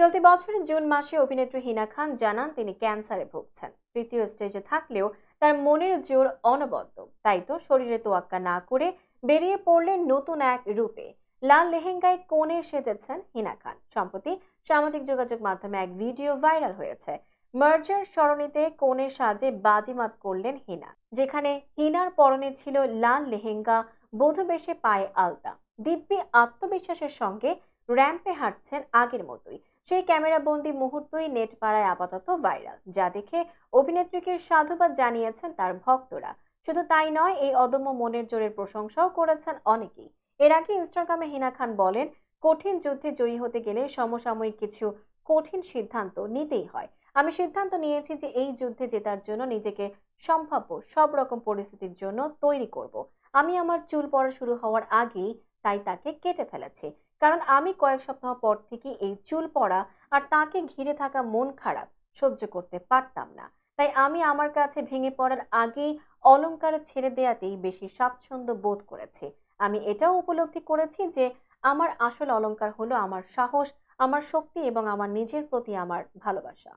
চলতি বছরের জুন মাসে অভিনেত্রী হিনা খান জানান তিনি ক্যান্সারে ভুগছেন। তৃতীয় স্টেজে থাকলেও তার মনের জোর অনবদ্য। তাই তো শরীরে তোয়াক্কা না করে বেরিয়ে পড়লেন নতুন এক রূপে। লাল লেহেঙ্গায় কোণে সেজেছেন হিনা খান। সম্প্রতি সামাজিক যোগাযোগ মাধ্যমে এক ভিডিও ভাইরাল হয়েছে। মার্জার সরণিতে কোণে সাজে বাজিমাত করলেন হিনা, যেখানে হিনার পরনে ছিল লাল লেহেঙ্গা, বধূ বেশে পায়ে আলতা। দিব্যি আত্মবিশ্বাসের সঙ্গে র্যাম্পে হাঁটছেন আগের মতোই। সেই ক্যামেরাবন্দি মুহূর্তই নেট পাড়ায় আপাতত ভাইরাল, যা দেখে অভিনেত্রীকে সাধুবাদ জানিয়েছেন তার ভক্তরা। শুধু তাই নয়, এই অদম্য মনের জোরের প্রশংসাও করেছেন অনেকেই। এর আগে ইনস্টাগ্রামে হিনা খান বলেন, কঠিন যুদ্ধে জয়ী হতে গেলে সমসাময়িক কিছু কঠিন সিদ্ধান্ত নিতেই হয়। আমি সিদ্ধান্ত নিয়েছি যে এই যুদ্ধে জেতার জন্য নিজেকে সম্ভাব্য সব রকম পরিস্থিতির জন্য তৈরি করব। আমি আমার চুল পড়া শুরু হওয়ার আগেই তাই তাকে কেটে ফেলেছি, কারণ আমি কয়েক সপ্তাহ পর থেকে এই চুল পড়া আর তাকে ঘিরে থাকা মন খারাপ সহ্য করতে পারতাম না। তাই আমি আমার কাছে ভেঙে পড়ার আগেই অলংকার ছেড়ে দেয়াতেই বেশি স্বাচ্ছন্দ্য বোধ করেছি। আমি এটাও উপলব্ধি করেছি যে আমার আসল অলংকার হলো আমার সাহস, আমার শক্তি এবং আমার নিজের প্রতি আমার ভালোবাসা।